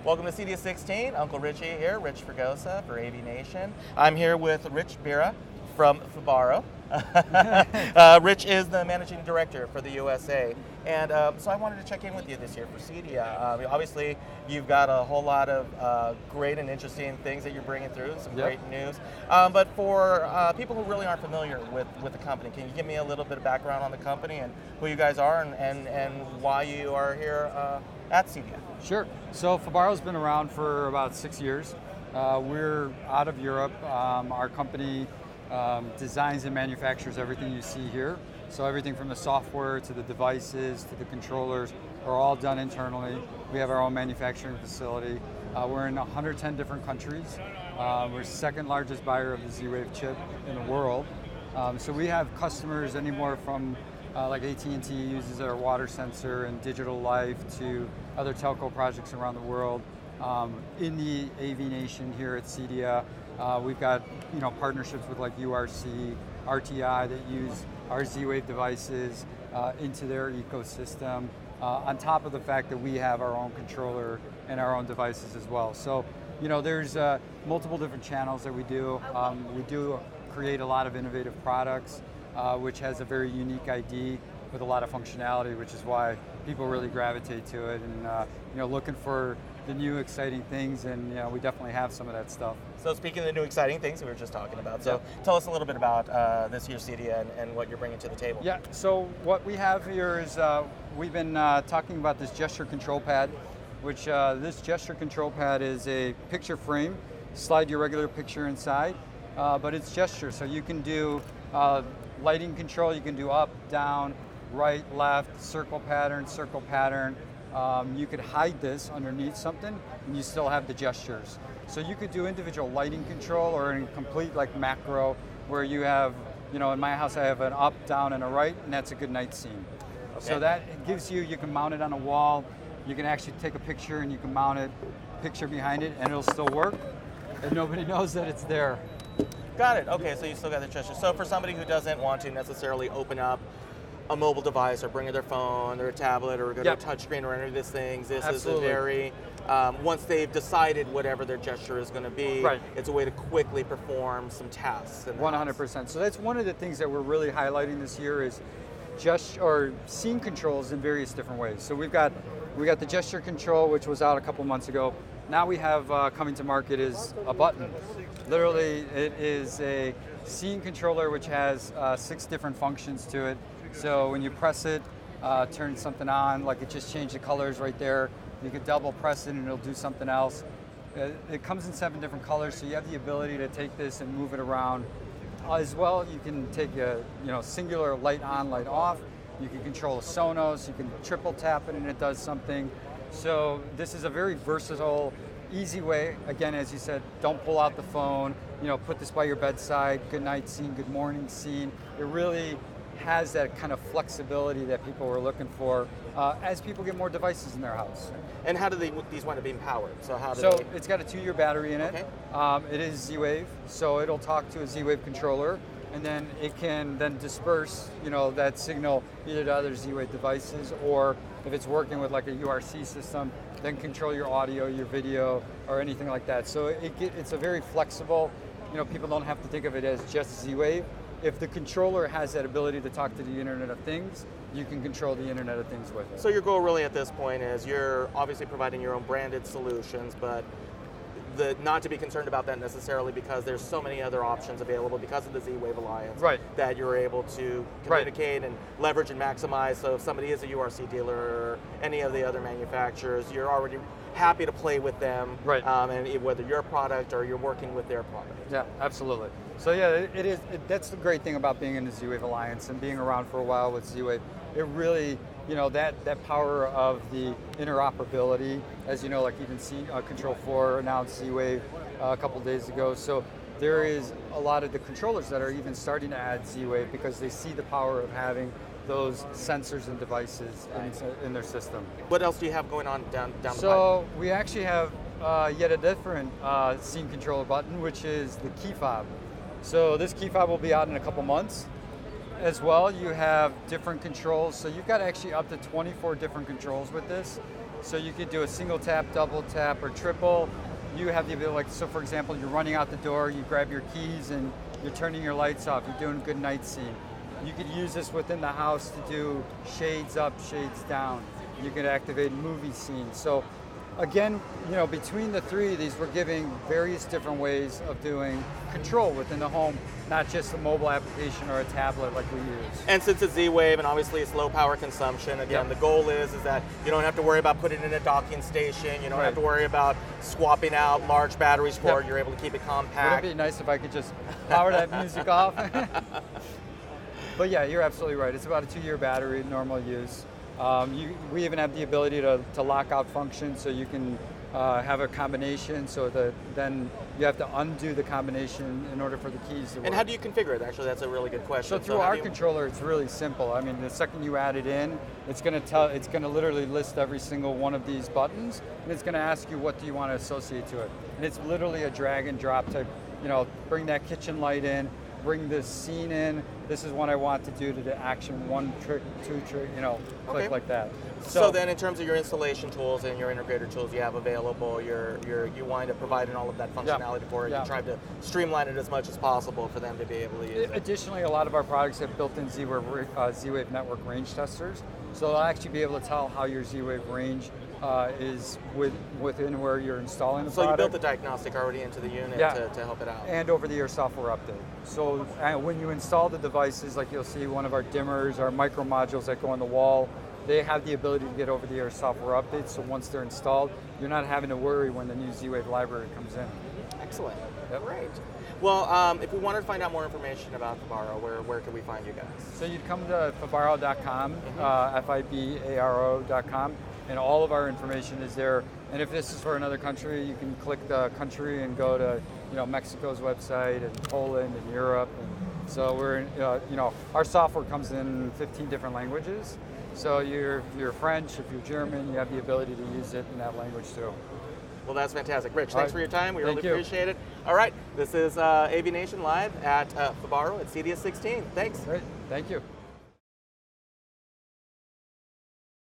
Welcome to CEDIA 16. Uncle Richie here, Rich Fregosa for AVNation. I'm here with Rich Bira from Fibaro. Rich is the managing director for the USA. And so I wanted to check in with you this year for CEDIA. Obviously, you've got a whole lot of great and interesting things that you're bringing through, some great news. But for people who really aren't familiar with the company, can you give me a little bit of background on the company and who you guys are and why you are here at CEDIA? Sure. So Fibaro's been around for about 6 years. We're out of Europe. Our company designs and manufactures everything you see here. So everything from the software to the devices to the controllers are all done internally. We have our own manufacturing facility. We're in 110 different countries. We're second largest buyer of the ZWave chip in the world. So we have customers anywhere from like AT&T uses our water sensor and Digital Life to other telco projects around the world. In the AVNation here at CEDIA, we've got partnerships with like URC, RTI that use our ZWave devices into their ecosystem, on top of the fact that we have our own controller and our own devices as well. So, there's multiple different channels that we do. We do create a lot of innovative products, which has a very unique ID with a lot of functionality, which is why people really gravitate to it and looking for the new exciting things, and we definitely have some of that stuff. So speaking of the new exciting things we were just talking about, so tell us a little bit about this year's CEDIA and what you're bringing to the table. Yeah, so what we have here is we've been talking about this gesture control pad, which this gesture control pad is a picture frame. Slide your regular picture inside, but it's gesture, so you can do lighting control, you can do up, down, right, left, circle pattern. You could hide this underneath something and you still have the gestures. So you could do individual lighting control or in complete like macro where you have, in my house I have an up, down, and a right, and that's a good night scene. Okay. So that gives you can mount it on a wall, you can actually take a picture and you can mount it, picture behind it, and it'll still work, and nobody knows that it's there. Got it, okay, so you still got the gesture. So for somebody who doesn't want to necessarily open up a mobile device or bring in their phone or a tablet or go to a touchscreen or any of these things, this is a very, once they've decided whatever their gesture is going to be, it's a way to quickly perform some tasks. 100%. So that's one of the things that we're really highlighting this year is scene controls in various different ways. So we got the gesture control, which was out a couple months ago. Now we have coming to market is a button. Literally, it is a scene controller which has 6 different functions to it. So when you press it, turn something on, like it just changed the colors right there. You could double press it and it'll do something else. It comes in 7 different colors, so you have the ability to take this and move it around. As well, you can take a singular light on, light off. You can control a Sonos, you can triple tap it and it does something. So this is a very versatile, easy way. Again, as you said, don't pull out the phone, put this by your bedside, good night scene, good morning scene. It really has that kind of flexibility that people were looking for as people get more devices in their house. And how do these wind up being powered? So it's got a 2-year battery in it. Okay. It is ZWave, so it'll talk to a ZWave controller, and then it can then disperse that signal either to other ZWave devices, or if it's working with like a URC system, then control your audio, your video, or anything like that. So it's a very flexible, people don't have to think of it as just ZWave. If the controller has that ability to talk to the Internet of Things, you can control the Internet of Things with it. So your goal really at this point is you're obviously providing your own branded solutions, but not to be concerned about that necessarily because there's so many other options available because of the ZWave Alliance that you're able to communicate and leverage and maximize. So if somebody is a URC dealer or any of the other manufacturers, you're already happy to play with them, and whether your product or you're working with their product. Yeah, absolutely. So yeah, that's the great thing about being in the ZWave Alliance and being around for a while with ZWave. It really, that power of the interoperability, as you know, like even Control 4 announced ZWave a couple days ago. So there is a lot of the controllers that are even starting to add ZWave because they see the power of having those sensors and devices in their system. What else do you have going on down the pipe? So we actually have yet a different scene controller button, which is the key fob. So this key fob will be out in a couple months. as well, you have different controls. So you've got actually up to 24 different controls with this. So you could do a single tap, double tap, or triple. You have the ability, like, so for example, you're running out the door, you grab your keys and you're turning your lights off, you're doing a good night scene. You could use this within the house to do shades up, shades down. You could activate movie scenes. So again, between the three of these, we're giving various different ways of doing control within the home, not just a mobile application or a tablet like we use. And since it's Z-Wave and obviously it's low power consumption, again, the goal is that you don't have to worry about putting it in a docking station, you don't have to worry about swapping out large batteries for it, you're able to keep it compact. Wouldn't it be nice if I could just power that music off? But yeah, you're absolutely right. It's about a 2-year battery, normal use. We even have the ability to lock out function, so you can have a combination, so that then you have to undo the combination in order for the keys to work. And how do you configure it? Actually, that's a really good question. So through our controller, it's really simple. I mean, the second you add it in, it's going to literally list every single one of these buttons, and it's going to ask you what do you want to associate to it. And it's literally a drag and drop type. Bring that kitchen light in, bring this scene in. This is what I want to do to the action, 1 trick, 2 trick, click like that. So then in terms of your installation tools and your integrator tools you have available, you wind up providing all of that functionality for it. You try to streamline it as much as possible for them to be able to use it. Additionally, a lot of our products have built-in Z-Wave network range testers. So they'll actually be able to tell how your Z-Wave range is within where you're installing the product. So you built the diagnostic already into the unit to help it out. And over-the-air software update. So when you install the devices, like you'll see one of our dimmers, our micro modules that go on the wall, they have the ability to get over-the-air software updates. So once they're installed, you're not having to worry when the new Z-Wave library comes in. Excellent. Great. Well, if we wanted to find out more information about Fibaro, where can we find you guys? So you'd come to fibaro.com, Fibaro.com, and all of our information is there. And if this is for another country, you can click the country and go to Mexico's website, and Poland and Europe. And so we're our software comes in 15 different languages. So if you're French, if you're German, you have the ability to use it in that language too. Well, that's fantastic. Rich, thanks for your time. We really appreciate it. All right, this is AVNation live at Fibaro at CEDIA 16. Thanks. Great. Thank you.